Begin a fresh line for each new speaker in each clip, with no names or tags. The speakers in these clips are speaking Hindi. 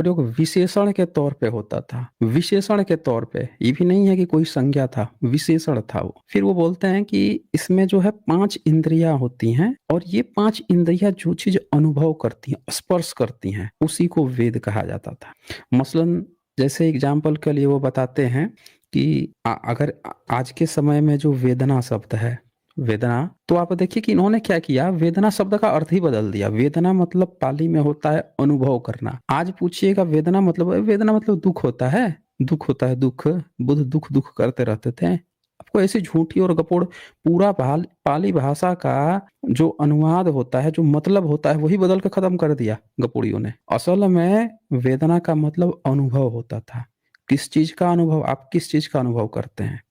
प्रयोग विशेषण के तौर पे होता था, विशेषण के तौर पे, ये भी नहीं है कि कोई संज्ञा था, विशेषण था वो। फिर वो बोलते हैं कि इसमें जो है 5 इंद्रियां होती हैं और ये 5 इंद्रियां जो चीज अनुभव करती हैं, स्पर्श करती हैं, उसी को वेद कहा जाता था। मसलन जैसे एग्जाम्पल के लिए वो बताते हैं कि अगर आज के समय में जो वेदना शब्द है, वेदना, तो आप देखिए कि इन्होंने क्या किया, वेदना शब्द का अर्थ ही बदल दिया। वेदना मतलब पाली में होता है अनुभव करना। आज पूछिएगा वेदना मतलब, वेदना मतलब दुख होता है, दुख होता है, दुख, बुध दुख दुख करते रहते थे। आपको ऐसी झूठी और गपोड़ पूरा पाली भाषा का जो अनुवाद होता है, जो मतलब होता है, वही बदल के खत्म कर दिया गपोड़ियों ने। असल में वेदना का मतलब अनुभव होता था। किस चीज का अनुभव, आप किस चीज का अनुभव करते हैं।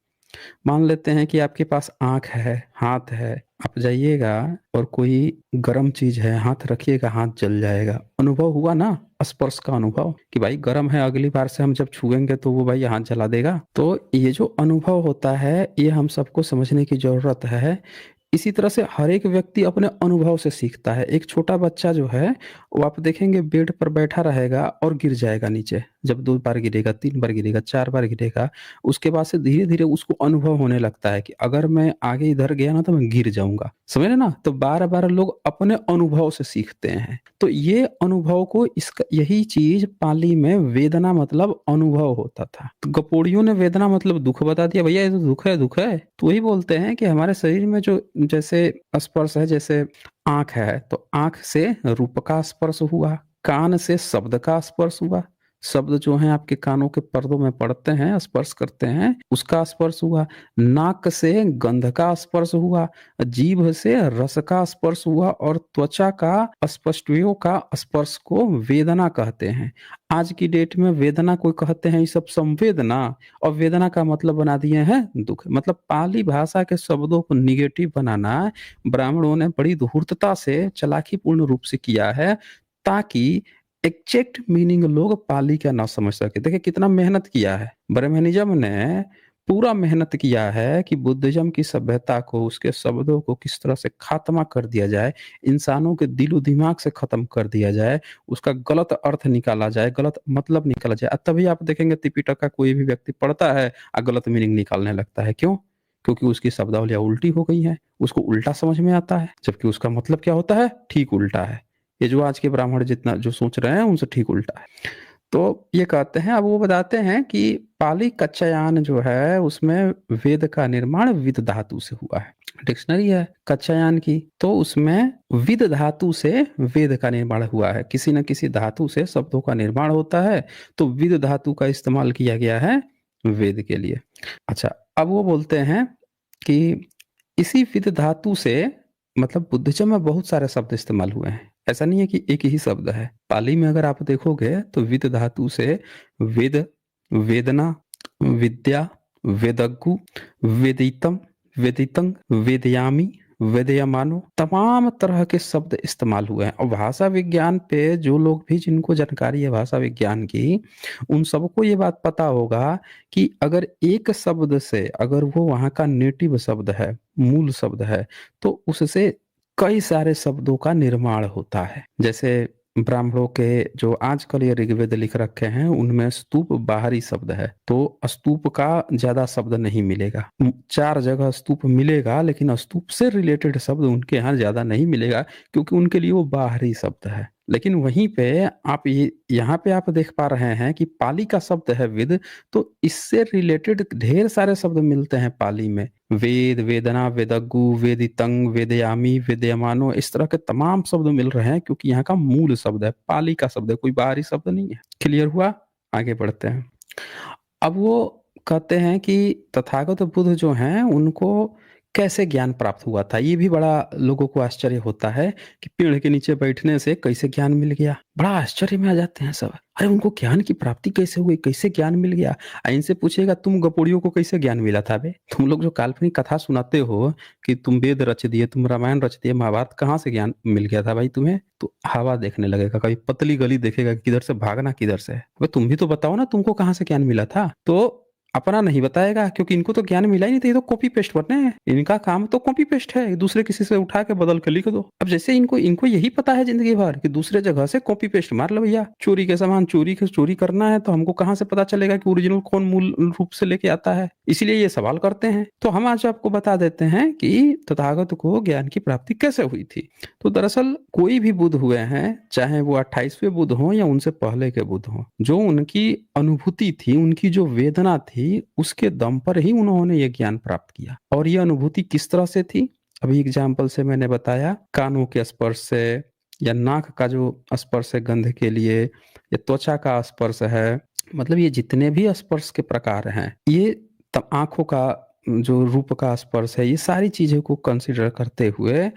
मान लेते हैं कि आपके पास आंख है, हाथ है, आप जाइएगा और कोई गर्म चीज है, हाथ रखिएगा, हाथ जल जाएगा। अनुभव हुआ ना, स्पर्श का अनुभव, कि भाई गर्म है, अगली बार से हम जब छुएंगे तो वो भाई हाथ जला देगा। तो ये जो अनुभव होता है, ये हम सबको समझने की जरूरत है। इसी तरह से हर एक व्यक्ति अपने अनुभव से सीखता है। एक छोटा बच्चा जो है, वो आप देखेंगे बेड पर बैठा रहेगा और गिर जाएगा नीचे। जब 2 बार गिरेगा, 3 बार गिरेगा, 4 बार गिरेगा, उसके बाद से धीरे धीरे उसको अनुभव होने लगता है कि अगर मैं आगे इधर गया ना तो मैं गिर जाऊंगा। समझ रहे ना। तो बार बार लोग अपने अनुभव से सीखते हैं। तो ये अनुभव को, इसका यही चीज पाली में वेदना मतलब अनुभव होता था। तो गपोड़ियों ने वेदना मतलब दुख बता दिया, भैया ये तो दुख है, दुख है। तो वही बोलते हैं कि हमारे शरीर में जो जैसे स्पर्श है, जैसे आंख है तो आंख से रूप का स्पर्श हुआ, कान से शब्द का स्पर्श हुआ, शब्द जो है आपके कानों के पर्दों में पड़ते हैं, स्पर्श करते हैं, उसका स्पर्श हुआ। नाक से गंध का स्पर्श हुआ, जीभ से रस का स्पर्श हुआ, और त्वचा का स्पर्शों का स्पर्श को वेदना कहते हैं। आज की डेट में वेदना कोई कहते हैं ये सब संवेदना, और वेदना का मतलब बना दिए हैं दुख। मतलब पाली भाषा के शब्दों को निगेटिव बनाना ब्राह्मणों ने बड़ी धूर्तता से, चालाकीपूर्ण रूप से किया है, ताकि एग्जैक्ट मीनिंग लोग पाली का ना समझ सके। देखिए कितना मेहनत किया है ब्रह्मनिज्म ने, पूरा मेहनत किया है कि बुद्धिज्म की सभ्यता को, उसके शब्दों को किस तरह से खात्मा कर दिया जाए, इंसानों के दिलो दिमाग से खत्म कर दिया जाए, उसका गलत अर्थ निकाला जाए, गलत मतलब निकाला जाए। तभी आप देखेंगे त्रिपिटक का कोई भी व्यक्ति पढ़ता है और गलत मीनिंग निकालने लगता है। क्यों? क्योंकि उसकी शब्दावलियां उल्टी हो गई है, उसको उल्टा समझ में आता है, जबकि उसका मतलब क्या होता है, ठीक उल्टा है। ये जो आज के ब्राह्मण जितना जो सोच रहे हैं, उनसे ठीक उल्टा है। तो ये कहते हैं, अब वो बताते हैं कि पाली कच्चायान जो है उसमें वेद का निर्माण विद धातु से हुआ है। डिक्शनरी है कच्चायान की, तो उसमें विद धातु से वेद का निर्माण हुआ है। किसी न किसी धातु से शब्दों का निर्माण होता है, तो विद धातु का इस्तेमाल किया गया है वेद के लिए। अच्छा, अब वो बोलते हैं कि इसी विद धातु से, मतलब बुद्धिज्म में बहुत सारे शब्द इस्तेमाल हुए हैं, ऐसा नहीं है कि एक ही शब्द है। पाली में अगर आप देखोगे तो विद धातु से वेद, वेदना, विद्या, वेदज्ञु, वेदितम, वेदितंग, वेदयामी, वेदयमानो, तमाम तरह के शब्द इस्तेमाल हुए हैं। और भाषा विज्ञान पे जो लोग भी, जिनको जानकारी है भाषा विज्ञान की, उन सबको ये बात पता होगा कि अगर एक शब्द से, अगर वो वहाँ का नेटिव शब्द है, मूल शब्द है, तो उससे कई सारे शब्दों का निर्माण होता है। जैसे ब्राह्मणों के जो आजकल ये ऋग्वेद लिख रखे हैं, उनमें स्तूप बाहरी शब्द है, तो स्तूप का ज्यादा शब्द नहीं मिलेगा। 4 जगह स्तूप मिलेगा, लेकिन स्तूप से रिलेटेड शब्द उनके यहाँ ज्यादा नहीं मिलेगा, क्योंकि उनके लिए वो बाहरी शब्द है। लेकिन वहीं पे आप ये यहाँ पे आप देख पा रहे हैं कि पाली का शब्द है विद, तो इससे रिलेटेड ढेर सारे शब्द मिलते हैं पाली में। वेद, वेदना, वेदज्ञु, वेदितंग, वेदयामी, वेदयमानो, इस तरह के तमाम शब्द मिल रहे हैं, क्योंकि यहाँ का मूल शब्द है, पाली का शब्द है, कोई बाहरी शब्द नहीं है। क्लियर हुआ? आगे बढ़ते हैं। अब वो कहते हैं कि तथागत बुद्ध जो हैं, उनको कैसे ज्ञान प्राप्त हुआ था। ये भी बड़ा लोगों को आश्चर्य होता है कि पेड़ के नीचे बैठने से कैसे ज्ञान मिल गया। बड़ा आश्चर्य में आ जाते हैं सब, अरे उनको ज्ञान की प्राप्ति कैसे हुई, कैसे ज्ञान मिल गया। इनसे पूछेगा तुम गपोड़ियों को कैसे ज्ञान मिला था बे, तुम लोग जो काल्पनिक कथा सुनाते हो कि तुम वेद रच दिए, तुम रामायण रच दिए, महाभारत, कहाँ से ज्ञान मिल गया था भाई तुम्हें। तो हवा देखने लगेगा, कभी पतली गली देखेगा, किधर से भागना किधर से। अबे तुम भी तो बताओ ना, तुमको कहाँ से ज्ञान मिला था। तो अपना नहीं बताएगा, क्योंकि इनको तो ज्ञान मिला ही नहीं था, ये तो कॉपी पेस्ट करने हैं, इनका काम तो कॉपी पेस्ट है, दूसरे किसी से उठा के बदल के लिख दो। अब जैसे इनको इनको यही पता है जिंदगी भर कि दूसरे जगह से कॉपी पेस्ट मार लो भैया, चोरी के सामान चोरी करना है तो हमको कहाँ से पता चलेगा कि ओरिजिनल कौन मूल रूप से लेके आता है, इसलिए ये सवाल करते हैं। तो हम आज आपको बता देते हैं कि तथागत को ज्ञान की प्राप्ति कैसे हुई थी। तो दरअसल कोई भी बुद्ध हुए हैं, चाहे वो 28वें बुद्ध हो या उनसे पहले के बुद्ध हो, जो उनकी अनुभूति थी, उनकी जो वेदना थी, उसके दम पर ही उन्होंने ये ज्ञान प्राप्त किया। और ये अनुभूति किस तरह से थी, अभी एग्जाम्पल से मैंने बताया, कानों के स्पर्श से, या नाक का जो स्पर्श है गंध के लिए, या त्वचा का स्पर्श है, मतलब ये जितने भी स्पर्श के प्रकार हैं, ये आंखों का जो रूप का स्पर्श है, ये सारी चीजों को कंसिडर करते हुए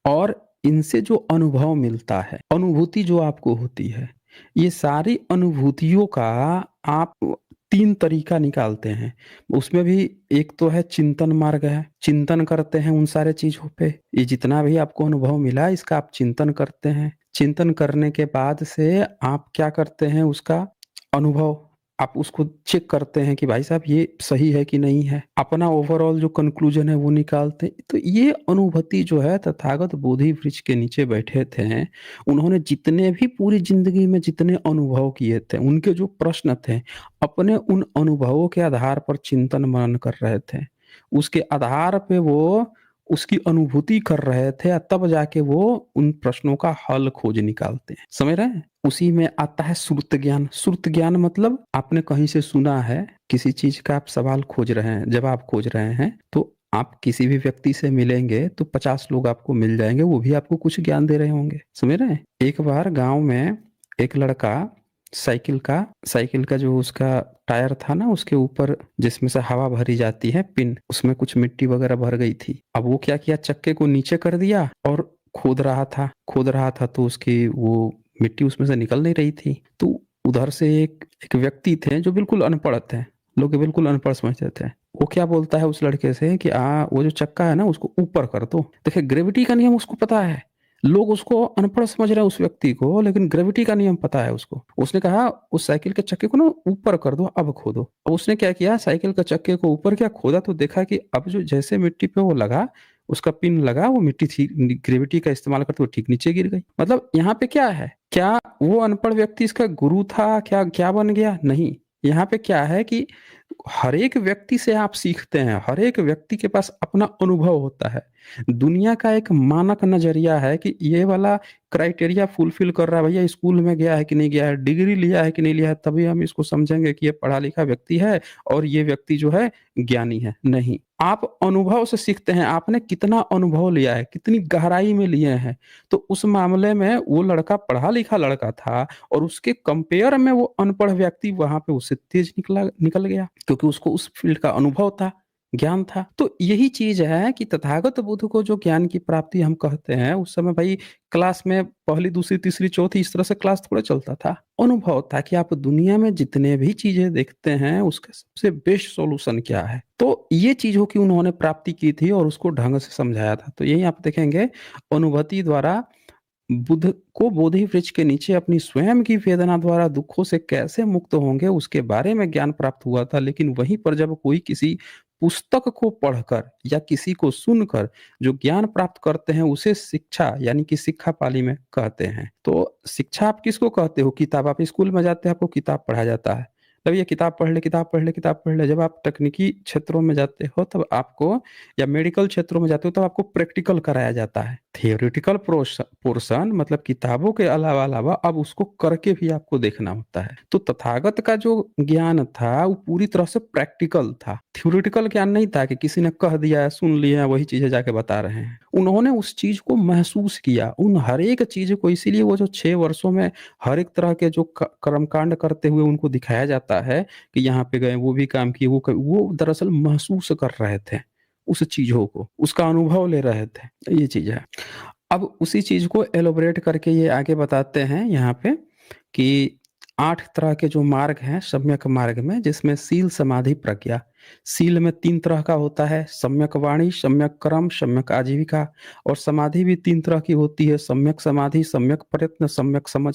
और इनसे जो अनुभव मिलता है, अनुभूति जो आपको होती है, ये सारी अनुभूतियों का आप 3 तरीका निकालते हैं। उसमें भी एक तो है चिंतन मार्ग है, चिंतन करते हैं उन सारे चीजों पे, ये जितना भी आपको अनुभव मिला इसका आप चिंतन करते हैं। चिंतन करने के बाद से आप क्या करते हैं, उसका अनुभव आप उसको चेक करते हैं कि भाई साहब ये सही है कि नहीं है, अपना ओवरऑल जो कंक्लूजन है वो निकालते हैं। तो ये अनुभूति जो है, तथागत बोधि वृक्ष के नीचे बैठे थे, उन्होंने जितने भी पूरी जिंदगी में जितने अनुभव किए थे, उनके जो प्रश्न थे, अपने उन अनुभवों के आधार पर चिंतन मनन कर रहे थे, उसके आधार पे वो उसकी अनुभूति कर रहे थे, तब जाके वो उन प्रश्नों का हल खोज निकालते हैं। समझ रहे हैं? उसी में आता है श्रुत ज्ञान। श्रुत ज्ञान मतलब आपने कहीं से सुना है, किसी चीज का आप सवाल खोज रहे हैं, जवाब खोज रहे हैं, तो आप किसी भी व्यक्ति से मिलेंगे तो 50 लोग आपको मिल जाएंगे, वो भी आपको कुछ ज्ञान दे रहे होंगे। समझ रहे हैं? एक बार गांव में एक लड़का साइकिल का जो उसका टायर था ना, उसके ऊपर जिसमें से हवा भरी जाती है पिन, उसमें कुछ मिट्टी वगैरह भर गई थी। अब वो क्या किया, चक्के को नीचे कर दिया और खोद रहा था तो उसकी वो मिट्टी उसमें से निकल नहीं रही थी। तो उधर से एक व्यक्ति थे जो बिल्कुल अनपढ़ थे, लोग बिल्कुल अनपढ़ समझते थे। वो क्या बोलता है उस लड़के से कि वो जो चक्का है ना उसको ऊपर कर दो। देखिए ग्रेविटी का नियम उसको पता है, लोग उसको अनपढ़ समझ रहे हैं उस व्यक्ति को, लेकिन ग्रेविटी का नियम पता है उसको। उसने कहा उस साइकिल के चक्के को ना ऊपर कर दो, अब खोदो। अब उसने क्या किया, साइकिल के चक्के को ऊपर क्या खोदा, तो देखा कि अब जो जैसे मिट्टी पे वो लगा, उसका पिन लगा, वो मिट्टी थी ग्रेविटी का इस्तेमाल करते हुए ठीक नीचे गिर गई। मतलब यहाँ पे क्या है, क्या वो अनपढ़ व्यक्ति इसका गुरु था, क्या क्या बन गया? नहीं, यहाँ पे क्या है कि हर एक व्यक्ति से आप सीखते हैं, हर एक व्यक्ति के पास अपना अनुभव होता है। दुनिया का एक मानक नजरिया है कि ये वाला क्राइटेरिया फुलफिल कर रहा है, भैया स्कूल में गया है कि नहीं गया है, डिग्री लिया है कि नहीं लिया है, तभी हम इसको समझेंगे कि ये पढ़ा लिखा व्यक्ति है और ये व्यक्ति जो है ज्ञानी है। नहीं, आप अनुभव से सीखते हैं, आपने कितना अनुभव लिया है, कितनी गहराई में लिए हैं। तो उस मामले में वो लड़का पढ़ा लिखा लड़का था और उसके कंपेयर में वो अनपढ़ व्यक्ति वहां पे उससे तेज निकल गया, क्योंकि उसको उस फील्ड का अनुभव था, ज्ञान था। तो यही चीज है कि तथागत बुद्ध को जो ज्ञान की प्राप्ति हम कहते हैं, उस समय भाई क्लास में पहली दूसरी तीसरी चौथी इस तरह से क्लास थोड़ा चलता था, अनुभव था कि आप दुनिया में जितने भी चीजें देखते हैं उसका सबसे बेस्ट सॉल्यूशन क्या है। तो ये चीजों की उन्होंने प्राप्ति की थी और उसको ढंग से समझाया था। तो यही आप देखेंगे, अनुभूति द्वारा बुद्ध को बोधि वृक्ष के नीचे अपनी स्वयं की वेदना द्वारा दुखों से कैसे मुक्त होंगे उसके बारे में ज्ञान प्राप्त हुआ था। लेकिन वहीं पर जब कोई किसी पुस्तक को पढ़कर या किसी को सुनकर जो ज्ञान प्राप्त करते हैं, उसे शिक्षा यानी कि शिक्षा पाली में कहते हैं। तो शिक्षा आप किसको कहते हो? किताब, आप स्कूल में जाते हैं, आपको किताब पढ़ाया जाता है, तब ये किताब पढ़ ले, किताब पढ़ ले, किताब पढ़ ले। जब आप तकनीकी क्षेत्रों में जाते हो तब आपको, या मेडिकल क्षेत्रों में जाते हो तब आपको प्रैक्टिकल कराया जाता है। थियोरिटिकल पोर्शन मतलब किताबों के अलावा अलावा अब उसको करके भी आपको देखना होता है। तो तथागत का जो ज्ञान था वो पूरी तरह से प्रैक्टिकल था, थ्योरिटिकल ज्ञान नहीं था कि किसी ने कह दिया है, सुन लिया है, वही चीजें जाके बता रहे हैं। उन्होंने उस चीज को महसूस किया, उन हर एक चीज को। इसीलिए वो जो 6 वर्षों में हर एक तरह के जो कर्मकांड करते हुए उनको दिखाया जाता है कि यहाँ पे गए, वो भी काम किए, वो दरअसल महसूस कर रहे थे उस चीजों को, उसका अनुभव ले रहे थे। ये चीज है। अब उसी चीज को एलोबरेट करके ये आगे बताते हैं यहाँ पे कि 8 तरह के जो मार्ग हैं सम्यक मार्ग में, जिसमें सील समाधि प्रज्ञा। सील में 3 तरह का होता है, सम्यक वाणी, सम्यक कर्म, सम्यक आजीविका। और समाधि भी 3 तरह की होती है, सम्यक समाधि, सम्यक प्रयत्न, सम्यक समझ।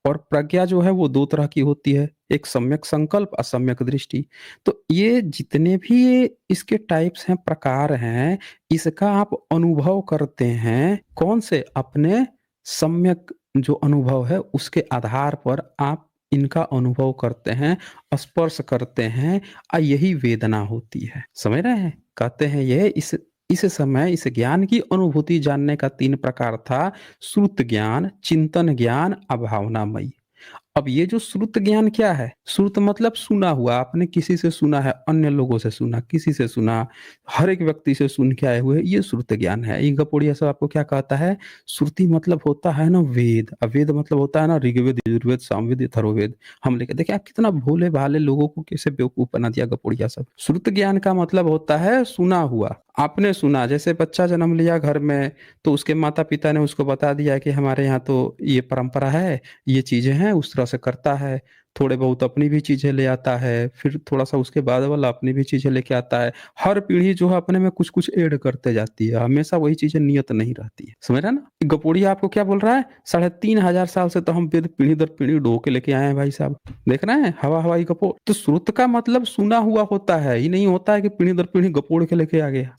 और प्रज्ञा जो है वो 2 तरह की होती है, एक सम्यक संकल्प, असम्यक दृष्टि। तो ये जितने भी ये इसके टाइप्स हैं, प्रकार हैं, इसका आप अनुभव करते हैं कौन से? अपने सम्यक जो अनुभव है उसके आधार पर आप इनका अनुभव करते हैं, स्पर्श करते हैं, यही वेदना होती है। समझ रहे हैं? कहते हैं ये इस समय इस ज्ञान की अनुभूति जानने का 3 प्रकार था: श्रुत ज्ञान, चिंतन ज्ञान, अभावनामयी। अब ये जो श्रुत ज्ञान क्या है? श्रुत मतलब सुना हुआ, आपने किसी से सुना है, अन्य लोगों से सुना, किसी से सुना, हर एक व्यक्ति से सुन के आए हुए, ये श्रुत ज्ञान है। ये गपोड़िया सब आपको क्या कहता है? श्रुति मतलब होता है ना वेद, वेद मतलब होता है ना ऋग्वेद, यजुर्वेद, सामवेद, अथर्ववेद। हम लेके देखिए आप कितना भोले भाले लोगों को कैसे बेवकूफ बना दिया गपोड़िया सब। श्रुत ज्ञान का मतलब होता है सुना हुआ, आपने सुना। जैसे बच्चा जन्म लिया घर में, तो उसके माता पिता ने उसको बता दिया कि हमारे यहाँ तो ये परंपरा है, ये चीजें हैं, उस तरह से करता है। थोड़े बहुत अपनी भी चीजें ले आता है, फिर थोड़ा सा उसके बाद वाला अपनी भी चीजें लेके आता है। हर पीढ़ी जो है अपने में कुछ कुछ ऐड करते जाती है, हमेशा वही चीजें नियत नहीं रहती है। समझ रहे ना? गपोड़िया आपको क्या बोल रहा है? 3,500 साल से तो हम वेद पीढ़ी दर पीढ़ी ढो के लेके आए हैं भाई साहब। देख रहे हैं हवा हवाई गपोड़। तो श्रुत का मतलब सुना हुआ होता है, ये नहीं होता है कि पीढ़ी दर पीढ़ी गपोड़ के लेके आ गया।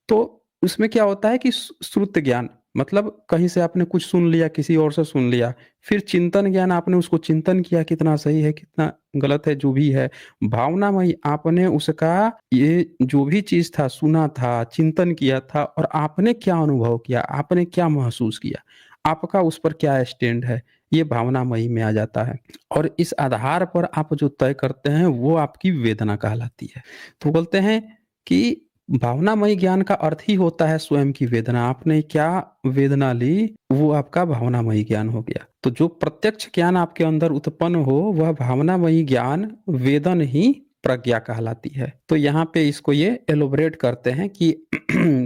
तो उसमें क्या होता है कि श्रुत ज्ञान मतलब कहीं से आपने कुछ सुन लिया, किसी और से सुन लिया। फिर चिंतन ज्ञान, आपने उसको चिंतन किया, कितना सही है, कितना गलत है, जो भी है। भावनामयी, आपने उसका ये जो भी चीज था, सुना था, चिंतन किया था, और आपने क्या अनुभव किया, आपने क्या महसूस किया, आपका उस पर क्या स्टैंड है, ये भावनामयी में आ जाता है। और इस आधार पर आप जो तय करते हैं वो आपकी वेदना कहलाती है। तो बोलते हैं कि भावनामयी ज्ञान का अर्थ ही होता है स्वयं की वेदना। आपने क्या वेदना ली, वो आपका भावनामयी ज्ञान हो गया। तो जो प्रत्यक्ष ज्ञान आपके अंदर उत्पन्न हो, वह भावनामयी ज्ञान वेदन ही प्रज्ञा कहलाती है। तो यहाँ पे इसको ये एलोबरेट करते हैं कि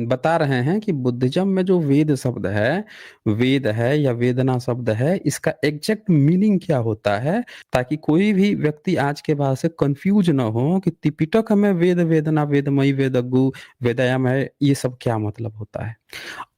बता रहे हैं कि बुद्धिज्म में जो वेद शब्द है, वेद है या वेदना शब्द है, इसका एग्जैक्ट मीनिंग क्या होता है, ताकि कोई भी व्यक्ति आज के बाद से कंफ्यूज ना हो कि त्रिपिटक में वेद, वेदना, वेदमयी, वेदगु, वेदयामय, ये सब क्या मतलब होता है।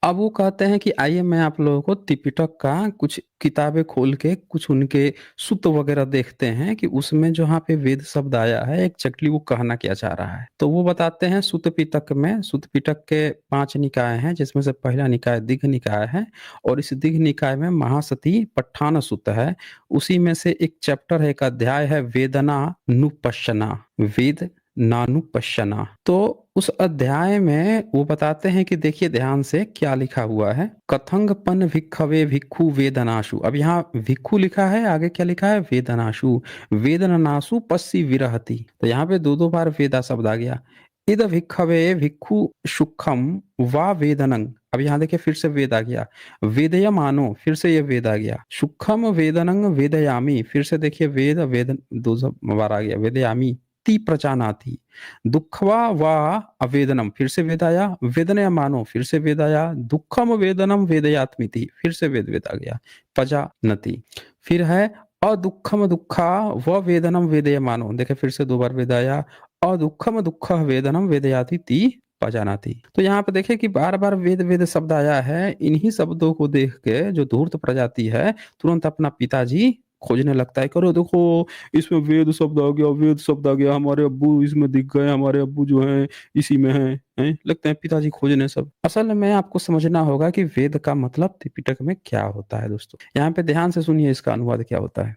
अब वो कहते हैं कि आइए मैं आप लोगों को त्रिपिटक का कुछ किताबें खोल के कुछ उनके सूत्र वगैरह देखते हैं कि उसमें जहाँ पे वेद शब्द आया है एक्चुअली वो कहना क्या चाह रहा है। तो वो बताते हैं सूत्र पिटक में, सूत्र पिटक के 5 निकाय हैं, जिसमें से पहला निकाय दिघ निकाय है, और इस दिघ निकाय में महासती पट्ठान सूत्र है। उसी में से एक चैप्टर है, एक अध्याय है, वेदना नुपश्यना, वेद नानुपश्यना। तो उस अध्याय में वो बताते हैं कि देखिए ध्यान से क्या लिखा हुआ है, कथंगपन भिक्खवे भिक्खु वेदनाशु। अब यहाँ भिक्खु लिखा है, आगे क्या लिखा है, वेदनाशु, वेदनाशु पश्ची विरहति। तो यहाँ पे 2 बार वेदा शब्द आ गया। इद भिक्खवे भिक्खु सुखम वा वेदनंग। अब यहाँ देखिए फिर से वेद आ गया। वेदयमानो, फिर से ये वेद आ गया। सुखम वेदनंग वेदयामी, फिर से देखिए वेद वेदन 2 बार आ गया। वेदयामी ती प्रजानाति। दुखवा वा अवेदनम, फिर से वेद आया। वेदनया मानो, फिर से वेद आया। दुखम वेदनम वेदयात्मिति, फिर से वेद आ गया। पजानति, फिर है अदुखम दुखा व वेदनम वेदय मानो, देखे फिर से 2 बार वेद आया। अदुखम दुख वेदनम वेदयाति ती पजानाति। तो यहाँ पे देखे कि बार बार वेद वेद शब्द आया है। इन्हीं शब्दों को देख के जो धूर्त प्रजाति है तुरंत अपना पिताजी खोजने लगता है, करो देखो इसमें वेद शब्द आ गया, वेद शब्द आ गया, हमारे अब्बू इसमें दिख गए, हमारे अब्बू जो हैं इसी में हैं, लगते हैं पिताजी खोजने सब। असल में आपको समझना होगा कि वेद का मतलब त्रिपिटक में क्या होता है दोस्तों। यहाँ पे ध्यान से सुनिए इसका अनुवाद क्या होता है।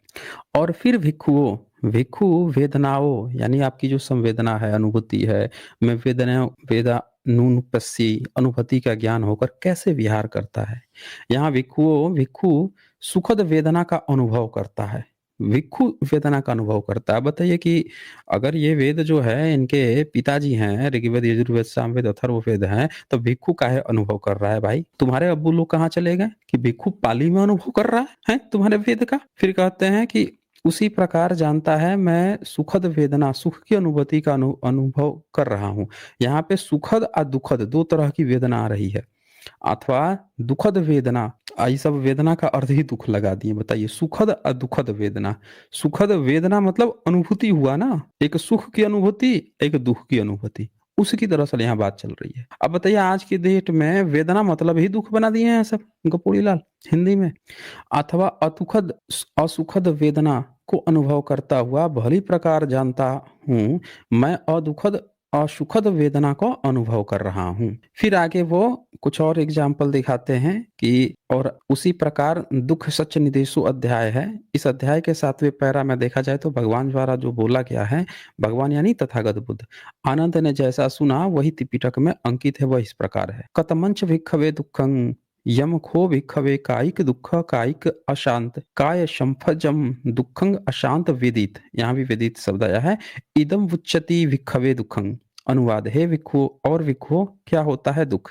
और फिर भिक्षुओं, भिक्षु वेदनाओं यानी आपकी जो संवेदना है, अनुभूति है, मैं वेदना वेदा नुपस्सी, अनुभूति का ज्ञान होकर कैसे विहार करता है। यहाँ भिक्षु सुखद वेदना का अनुभव करता है, भिक्षु वेदना का अनुभव करता है। बताइए कि अगर ये वेद जो है इनके पिताजी हैं, ऋग्वेद, यजुर्वेद, सामवेद, अथर्ववेद हैं, तो भिक्षु काहे अनुभव कर रहा है भाई? तुम्हारे अब्बू लोग कहाँ चले गए कि भिक्षु पाली में अनुभव कर रहा है तुम्हारे वेद का? फिर कहते हैं कि उसी प्रकार जानता है मैं सुखद वेदना, सुख की अनुभूति का अनुभव कर रहा हूँ। यहाँ पे सुखद और दुखद 2 तरह की वेदना आ रही है, अथवा दुखद वेदना, ये सब वेदना का अर्थ ही दुख लगा दिए। बताइए सुखद और दुखद वेदना। सुखद वेदना मतलब अनुभूति हुआ ना, एक सुख की अनुभूति, एक दुख की अनुभूति, उसी दरअसल यहाँ बात चल रही है। अब बताइए आज की डेट में वेदना मतलब ही दुख बना दिए हैं सब गपोड़ी लाल हिंदी में। अथवा असुखद वेदना को अनुभव करता हुआ भली प्रकार जानता हूँ, मैं असुखद वेदना को अनुभव कर रहा हूँ। फिर आगे वो कुछ और एग्जाम्पल दिखाते हैं कि और उसी प्रकार दुख सच निदेशु अध्याय है। इस अध्याय के 7वें पैरा में देखा जाए तो भगवान द्वारा जो बोला गया है, भगवान यानी तथागत बुद्ध, आनंद ने जैसा सुना वही त्रिपिटक में अंकित है, वह इस प्रकार है। कतमंच भिक्खवे दुःखं यम खो भिक्खवे कायिक दुःख कायिक अशांत काय संफजम दुःखं अशांत विदित। यहाँ भी विदित शब्द आया है। इदम उच्चति भिक्खवे दुःखं। अनुवाद है भिक्खु, और भिक्खु क्या होता है दुख।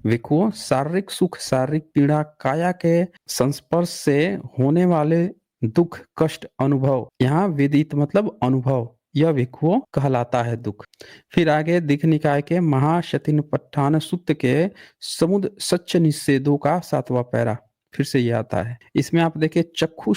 भिक्खु शारीरिक सुख, शारीरिक पीड़ा, काया के संस्पर्श से होने वाले दुख कष्ट अनुभव, यहाँ विदित मतलब अनुभव, यह भिक्खु कहलाता है दुख। फिर आगे दीघ निकाय के महाशतिनपट्ठान सूत्र के समुद्र सच्च निषेधों का 7वां पैरा फिर से ये आता है। इसमें आप देखिए चक्षु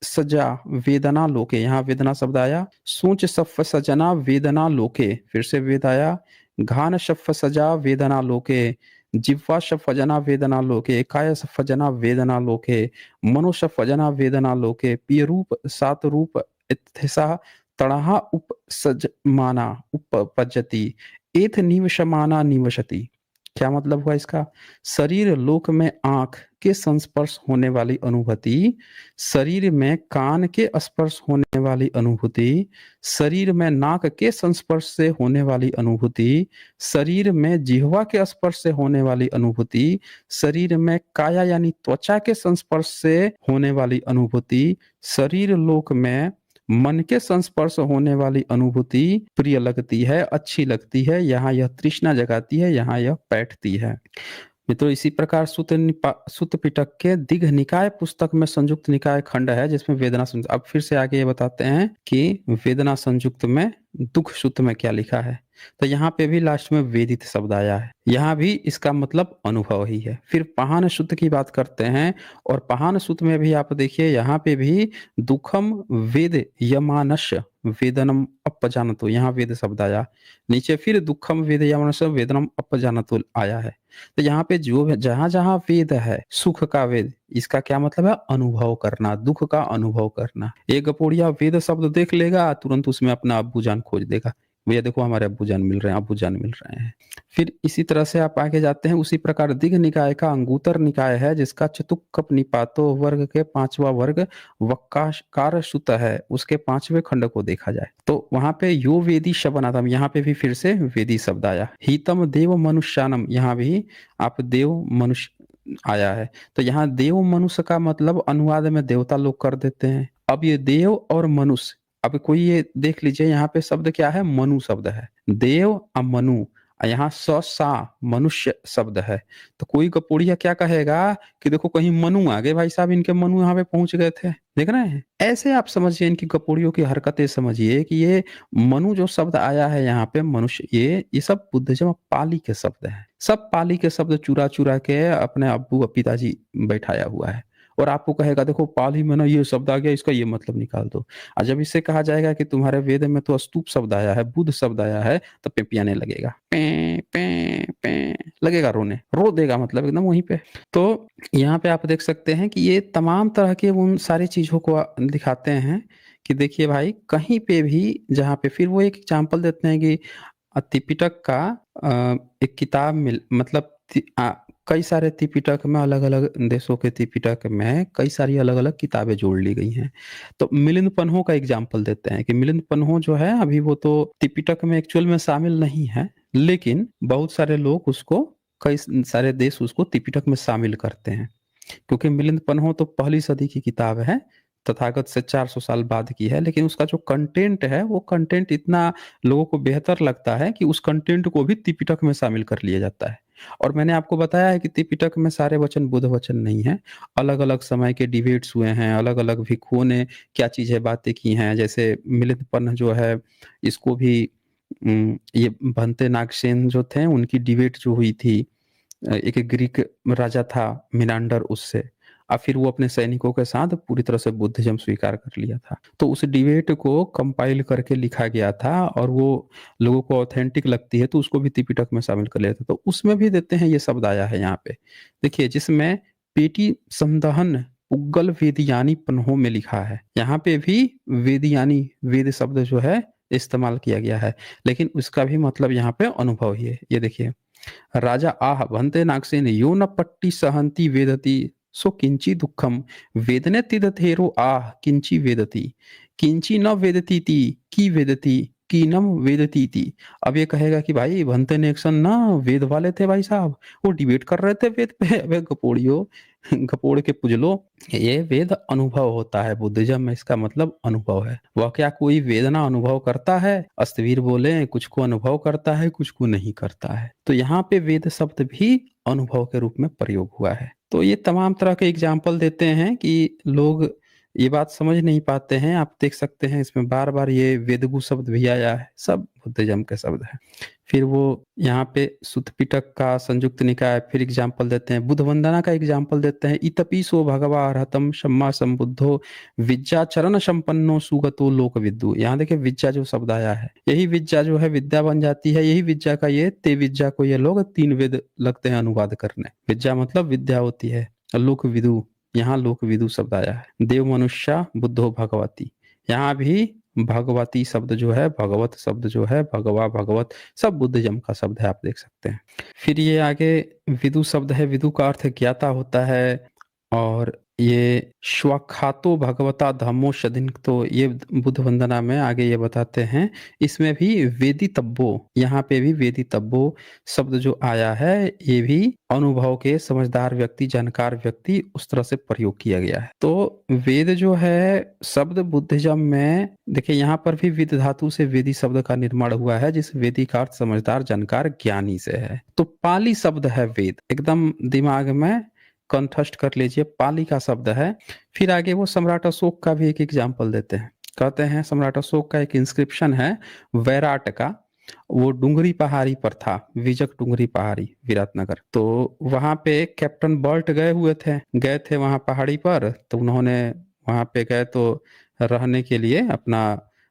सजा वेदना लोके, यहाँ वेदना शब्द आया। सोच सफ सजना वेदना लोके, फिर से वेद आया। घान शफ सजा वेदना लोके, जिह्वा शफजना वेदना लोके, काय शफजना वेदना लोके, मनो शफजना वेदना लोके, पिय रूप सात रूप इत्थिसा तड़हा उपसजमाना उपपजति एथ निवशमाना निवशति। क्या मतलब हुआ इसका। शरीर लोक में आंख के संस्पर्श होने वाली अनुभूति, शरीर में कान के स्पर्श होने वाली अनुभूति, शरीर में नाक के संस्पर्श से होने वाली अनुभूति, शरीर में जिह्वा के स्पर्श से होने वाली अनुभूति, शरीर में काया यानी त्वचा के संस्पर्श से होने वाली अनुभूति, शरीर लोक में मन के संस्पर्श होने वाली अनुभूति प्रिय लगती है, अच्छी लगती है, यहाँ यह तृष्णा जगाती है, यहाँ यह बैठती है। मित्रों, इसी प्रकार सूत्र पिटक के दीघ निकाय पुस्तक में संयुक्त निकाय खंड है जिसमें वेदना संयुक्त। अब फिर से आगे ये बताते हैं कि वेदना संयुक्त में दुख सूत्र में क्या लिखा है। तो यहाँ पे भी लास्ट में वेदित शब्द आया है, यहाँ भी इसका मतलब अनुभव ही है। फिर पहान सूत्र की बात करते हैं, और पहान सूत्र में भी आप देखिए यहाँ पे भी दुखम वेद यमानश वेदनम अपजानतो, यहाँ वेद शब्द आया। नीचे फिर दुखम वेद यमानश वेदनम अपजानतो आया है। तो यहाँ पे जो जहां जहां वेद है, सुख का वेद, इसका क्या मतलब है, अनुभव करना, दुख का अनुभव करना। एक गपोड़िया वेद शब्द देख लेगा, तुरंत उसमें अपना अब्बू जान खोज देगा, भैया देखो हमारे अब्बू जान मिल रहे हैं, अब्बू जान मिल रहे हैं। फिर इसी तरह से आप आगे जाते हैं, उसी प्रकार दीघ निकाय का अंगूतर निकाय है जिसका चतुक्कप निपातो वर्ग के 5वां वर्ग वक्कार सुत है, उसके 5वें खंड को देखा जाए तो वहां पे यो वेदी शबनातम, यहाँ पे भी फिर से वेदी शब्द आया। हितम देव मनुष्यानम, यहाँ भी आप देव मनुष्य आया है। तो यहाँ देव मनुष्य का मतलब अनुवाद में देवता लोग कर देते हैं। अब ये देव और मनुष्य, अब कोई ये देख लीजिए यहाँ पे शब्द क्या है, मनु शब्द है, देव और मनु, यहाँ सा मनुष्य शब्द है। तो कोई कपोड़िया क्या कहेगा कि देखो कहीं मनु आ गए भाई साहब, इनके मनु यहाँ पे पहुंच गए थे, देख रहे हैं। ऐसे आप समझिए, इनकी कपोड़ियों की हरकतें समझिए कि ये मनु जो शब्द आया है यहाँ पे मनुष्य, ये सब बुद्धिज्म पाली के शब्द है, सब पाली के शब्द चुरा चुरा के अपने अब्बू पिताजी बैठाया हुआ है। और आपको कहेगा देखो पाली में ना ये शब्द आ गया, इसका ये मतलब निकाल दो। और जब इससे कहा जाएगा कि तुम्हारे वेद में तो स्तूप शब्द आया है, बुद्ध शब्द आया है, तो पेपियाने लगेगा, पे पे पे लगेगा, रोने रो देगा, मतलब एकदम वहीं पे। तो यहाँ पे आप देख सकते हैं कि ये तमाम तरह के उन सारी चीजों को दिखाते हैं कि देखिए भाई कहीं पे भी जहाँ पे, फिर वो एक एग्जाम्पल देते हैं कि त्रिपिटक का एक किताब मतलब कई सारे त्रिपिटक में, अलग अलग देशों के त्रिपिटक में कई सारी अलग अलग किताबें जोड़ ली गई हैं। तो मिलिंद पन्हो का एग्जाम्पल देते हैं कि मिलिंद पन्हो जो है अभी वो तो त्रिपिटक में एक्चुअल में शामिल नहीं है, लेकिन बहुत सारे लोग उसको, कई सारे देश उसको त्रिपिटक में शामिल करते हैं, क्योंकि मिलिंद पन्हो तो पहली सदी की किताब है, तथागत से 400 साल बाद की है, लेकिन उसका जो कंटेंट है वो कंटेंट इतना लोगों को बेहतर लगता है कि उस कंटेंट को भी त्रिपिटक में शामिल कर लिया जाता है। और मैंने आपको बताया है कि त्रिपिटक में सारे वचन बुद्ध वचन नहीं है, अलग अलग समय के डिबेट्स हुए हैं, अलग अलग भिक्षुओं ने क्या चीजें बातें की हैं। जैसे मिलिंद पन्ह जो है, इसको भी ये भंते नागसेन जो थे उनकी डिबेट जो हुई थी, एक ग्रीक राजा था मिनांडर, उससे, और फिर वो अपने सैनिकों के साथ पूरी तरह से बुद्धिज्म स्वीकार कर लिया था। तो उस डिबेट को कंपाइल करके लिखा गया था, और वो लोगों को ऑथेंटिक लगती है तो उसको भी त्रिपिटक में शामिल कर लिया था। तो उसमें भी देते हैं, ये शब्द आया है यहाँ पे, देखिए, जिसमें पेटी संदहन उग्गल वेदयानी पन्हों में लिखा है। यहाँ पे भी वेदयानी, वेद शब्द जो है इस्तेमाल किया गया है, लेकिन उसका भी मतलब यहाँ पे अनुभव ही है। ये देखिए, राजा आह भन्ते नागसेन यो न पट्टी सहंती वेदति सो किंची दुखम वेदने तिदथेरो आह किंची वेदति किंची न वेदती ती की वेदती कीनम वेदती थी। अब ये कहेगा कि भाई भन्ते नेक्सन ना वेद वाले थे भाई साहब, वो डिबेट कर रहे थे वेद पे। अबे गपोड़ियो, गपोड़ के पुजलो, ये वेद अनुभव होता है। बुद्धिज्म में इसका मतलब अनुभव है। वह क्या कोई वेदना अनुभव करता है? अस्तवीर बोले कुछ को अनुभव करता है, कुछ को नहीं करता है। तो यहाँ पे वेद शब्द भी अनुभव के रूप में प्रयोग हुआ है। तो ये तमाम तरह के एग्जाम्पल देते हैं कि लोग ये बात समझ नहीं पाते हैं। आप देख सकते हैं इसमें बार बार ये वेदगु शब्द भी आया है, सब बुद्धिज्म के शब्द है। फिर वो यहाँ पे सुत्त पिटक का संयुक्त निकाय फिर एग्जाम्पल देते हैं, बुद्ध वंदना का एग्जाम्पल देते हैं। इतपीसो भगवा अरहतम सम्मा संबुद्धो विद्या चरण संपन्नो सुगतो लोक विद्दु। यहाँ देखिए विद्या जो शब्द आया है, यही विद्या जो है विद्या बन जाती है। यही विद्या का ये ते विद्या को ये लोग 3 वेद लगते हैं अनुवाद करने। विद्या मतलब विद्या होती है। लोक विदु, यहाँ लोक विदु शब्द आया है। देव मनुष्य बुद्धो भगवती, यहाँ भी भगवती शब्द जो है, भगवत शब्द जो है, भगवा भगवत सब बुद्धिज्म का शब्द है, आप देख सकते हैं। फिर ये आगे विदु शब्द है, विदु का अर्थ ज्ञाता होता है। और ये श्वाखातो भगवता धम्मो शदिन, तो ये बुद्ध वंदना में आगे ये बताते हैं। इसमें भी वेदितब्बो, यहाँ पे भी वेदितब्बो शब्द जो आया है, ये भी अनुभव के समझदार व्यक्ति, जानकार व्यक्ति, उस तरह से प्रयोग किया गया है। तो वेद जो है शब्द बुद्धिज्म में देखिए, यहाँ पर भी विद धातु से वेदी शब्द का निर्माण हुआ है, जिस वेदी का अर्थ समझदार, जानकार, ज्ञानी से है। तो पाली शब्द है वेद, एकदम दिमाग में कंठस्थ कर लीजिए, पाली का शब्द है। फिर आगे वो सम्राट अशोक का भी एक एग्जाम्पल देते हैं। कहते हैं सम्राट अशोक का एक इंस्क्रिप्शन है वैराट का, वो डुंगरी पहाड़ी पर था, विजक डुंगरी पहाड़ी, विराटनगर। तो वहां पे कैप्टन बर्ट गए थे वहां पहाड़ी पर। तो उन्होंने वहां पे गए तो रहने के लिए अपना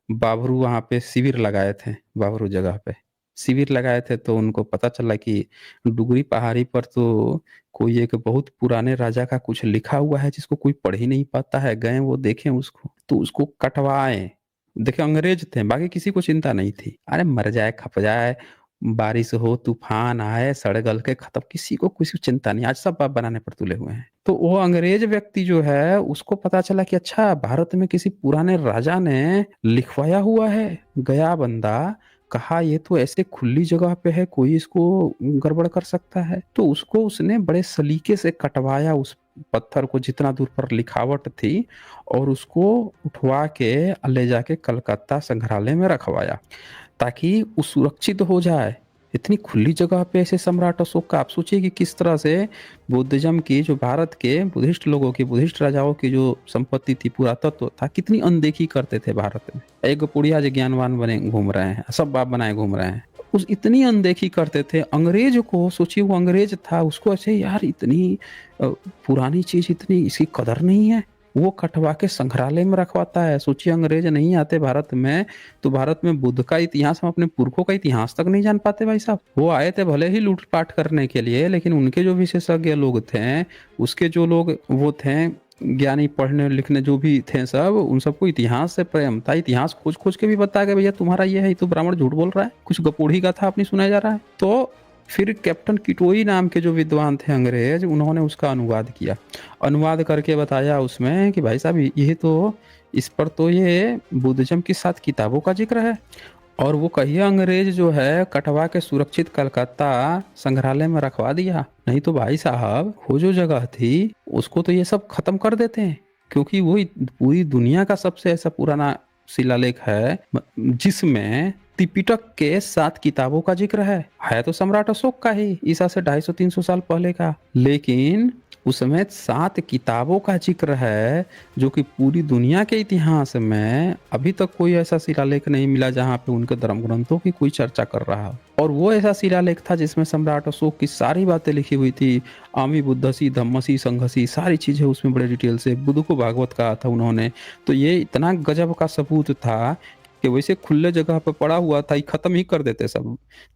बाबरू वहां पे शिविर लगाए थे, बाबरू जगह पे शिविर लगाए थे। तो उनको पता चला कि डुगरी पहाड़ी पर तो कोई एक बहुत पुराने राजा का कुछ लिखा हुआ है, जिसको कोई पढ़ ही नहीं पाता है। गए वो देखें उसको, तो उसको कटवाए। देखे अंग्रेज थे, बाकी किसी को चिंता नहीं थी। अरे मर जाए, खप जाए, बारिश हो, तूफान आए, सड़ गल के खत्म, किसी को किसी को चिंता नहीं। आज सब बाप बनाने पर तुले हुए हैं। तो वो अंग्रेज व्यक्ति जो है, उसको पता चला कि अच्छा भारत में किसी पुराने राजा ने लिखवाया हुआ है। गया बंदा, कहा ये तो ऐसे खुली जगह पे है, कोई इसको गड़बड़ कर सकता है। तो उसको उसने बड़े सलीके से कटवाया उस पत्थर को, जितना दूर पर लिखावट थी, और उसको उठवा के ले जाके कलकत्ता संग्रहालय में रखवाया, ताकि वो सुरक्षित हो जाए। इतनी खुली जगह पे ऐसे सम्राट अशोक का, आप सोचिए कि किस तरह से बुद्धिज्म की, जो भारत के बुद्धिस्ट लोगों की, बुद्धिस्ट राजाओं की जो संपत्ति थी, पुरातत्व था, कितनी अनदेखी करते थे भारत में। एक पुड़िया जो ज्ञानवान बने घूम रहे हैं, सब बाप बनाए घूम रहे हैं, उस इतनी अनदेखी करते थे। अंग्रेज को सोचिए, वो अंग्रेज था, उसको ऐसे यार इतनी पुरानी चीज, इतनी इसकी कदर नहीं है, वो कटवा के संग्रहालय में रखवाता है। सोचिए अंग्रेज नहीं आते भारत में, तो भारत में बुद्ध का इतिहास, हम अपने पुरखों का इतिहास तक नहीं जान पाते भाई साहब। वो आए थे भले ही लूटपाट करने के लिए, लेकिन उनके जो विशेषज्ञ लोग थे, उसके जो लोग वो थे ज्ञानी, पढ़ने लिखने जो भी थे सब, उन सबको इतिहास से प्रेम था। इतिहास खोज खोज के भी बता के, भैया तुम्हारा ये है, तो ब्राह्मण झूठ बोल रहा है, कुछ गपोढ़ी का था अपनी सुनाया जा रहा है। तो फिर कैप्टन किटोई नाम के जो विद्वान थे अंग्रेज, उन्होंने उसका अनुवाद किया। अनुवाद करके बताया उसमें कि भाई साहब ये तो, इस पर तो ये बुद्धिज्म की 7 किताबों का जिक्र है। और वो कहिए अंग्रेज जो है कटवा के सुरक्षित कलकत्ता संग्रहालय में रखवा दिया, नहीं तो भाई साहब वो जो जगह थी उसको तो ये सब खत्म कर देते हैं। क्योंकि वो पूरी दुनिया का सबसे ऐसा पुराना शिलालेख है जिसमें त्रिपिटक के 7 किताबों का जिक्र है तो सम्राट अशोक का ही, ईसा से 250-300 साल पहले का, लेकिन उसमें 7 किताबों का जिक्र है, जो कि पूरी दुनिया के इतिहास में अभी तक कोई ऐसा शिलालेख नहीं मिला जहां पे उनके धर्म ग्रंथों की कोई चर्चा कर रहा हो। और वो ऐसा शिलालेख था जिसमें सम्राट अशोक की सारी बातें लिखी हुई थी। आमी बुद्धसी, धम्मसी, संघसी, सारी चीजें उसमें बड़े डिटेल से, बुद्ध को भागवत कहा था उन्होंने। तो ये इतना गजब का सबूत था कि वैसे खुले जगह पर पड़ा हुआ था, खत्म ही कर देते सब।